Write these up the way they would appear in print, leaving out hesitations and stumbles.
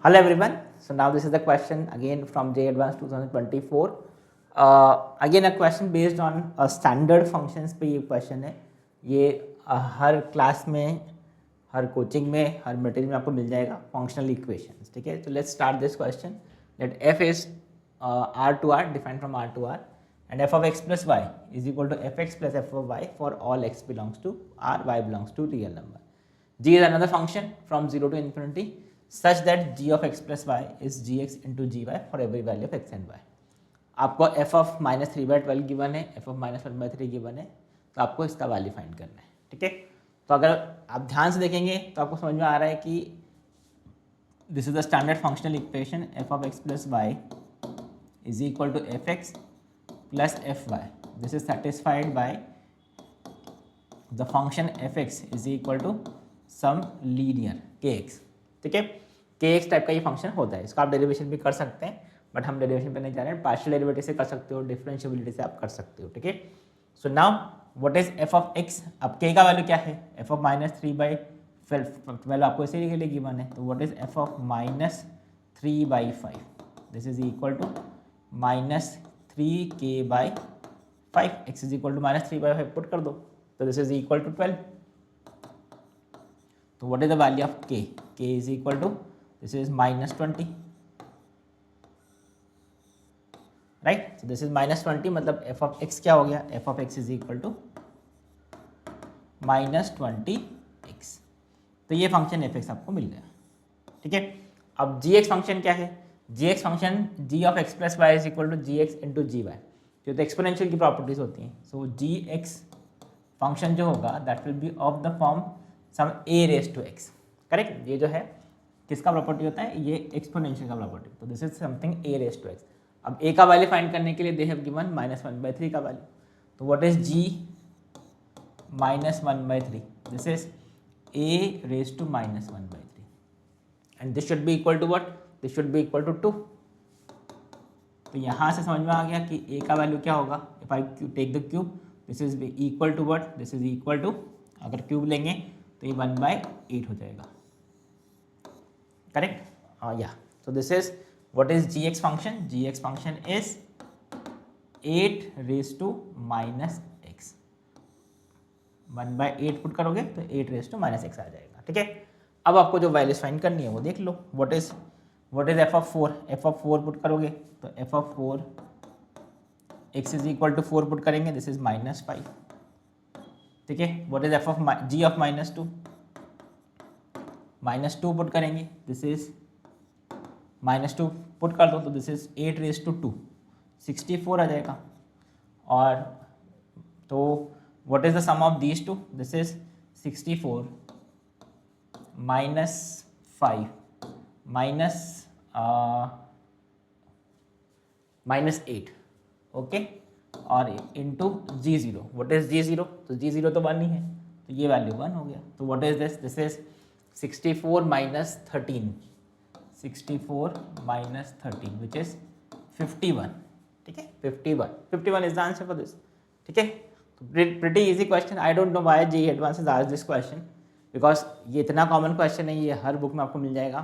Hello everyone. So now this is the question again from J Advanced 2024. Again a question based on standard functions पे ये question है. ये हर class में, हर coaching में, हर material में आपको मिल जाएगा functional equations. ठीक है. So let's start this question. Let f is r to r defined from r to r and f of x plus y is equal to fx plus f of y for all x belongs to r, y belongs to real number. G is another function from 0 to infinity such that g of x plus y is gx into gy for every value of x and y. आपको f of minus 3/12 given है, f of minus 1/3 given है, तो आपको इसका value find करना है. ठीक है. तो अगर आप ध्यान से देखेंगे तो आपको समझ में आ रहा है कि this is the standard functional equation f of x plus y is equal to fx plus fy. This is satisfied by the function fx is equal to some linear kx. ठीक है. kx टाइप का ये function होता है. इसका आप derivation भी कर सकते हैं, बट हम डेरिवेशन पे नहीं जा रहे हैं. पार्शियल डेरिवेटिव से कर सकते हो, डिफरेंशियबिलिटी से आप कर सकते हो. ठीक है. So now what is F of x. अब k का वैल्यू क्या है? एफ ऑफ माइनस 3/12 वैल्यू आपको इसी के लिए गिवन है. तो what is F of minus 3/5. This is equal to minus 3k/5. X is equal to minus 3/5 put कर दो, तो दिस इज इक्वल टू 12. तो what is the value of k? k is equal to this is minus 20, right. So this is minus 20, मतलब f of x क्या हो गया? f of x is equal to minus 20x. तो ये function f(x) आपको मिल गया. ठीक है. अब gx फंक्शन क्या है? gx function g of x plus y is equal to gx into g y. जो तो एक्सपोनेंशियल की प्रॉपर्टीज होती हैं. सो gx फंक्शन जो होगा that will be of the form some a raise to x. Correct. ये जो है किसका प्रॉपर्टी होता है? ये एक्सपोनेंशियल का प्रॉपर्टी. तो this is something a raise to x. अब a का वैल्यू फाइंड करने के लिए दे हैव गिवन माइनस 1/3 का वैल्यू. तो what is g minus 1/3? This is a raise to minus 1/3 and this should be equal to what? This should be equal to 2. तो यहाँ से समझ में आ गया कि a का वैल्यू क्या होगा. If I take the cube this is equal to what? This is equal to, अगर क्यूब लेंगे तो ये 1/8 हो जाएगा. Correct. Yeah. So this is what is gx function. gx function is 8 raise to minus x. 1/8 put करोगे तो 8 raise to minus x आ जाएगा. ठीक है. अब आपको जो वैल्यूज फाइंड करनी है वो देख लो. What is F of 4. F of 4 put करोगे तो F of 4 X is equal to 4 put करेंगे. This is minus 5. ठीक है. What is F of G of minus 2. Minus 2 put करेंगे. दिस इज माइनस 2 पुट कर दो तो दिस इज 8 रेज टू 2, 64 आ जाएगा. और तो what is the sum of these to? This is 64 minus 5 minus 8. Okay. और into g0. What is g0? तो g0 तो 1 ही है, तो ये वैल्यू 1 हो गया. तो what is this? This is 64 minus 13. 64 minus 13 which is 51. ठीक है. 51 is the answer for this. ठीक है. तो pretty easy question. I don't know why JEE advance has asked this question, because ये इतना कॉमन क्वेश्चन है. ये हर बुक में आपको मिल जाएगा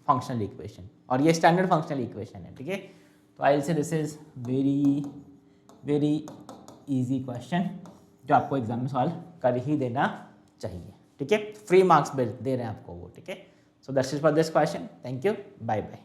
फंक्शनल इक्वेशन, और ये स्टैंडर्ड फंक्शनल इक्वेशन है. ठीक है. तो I will say this is very easy question जो आपको एग्जाम में सॉल्व कर ही देना चाहिए. ठीक है. फ्री मार्क्स दे रहे हैं आपको वो. ठीक है. So that's it for this question. Thank you. Bye bye.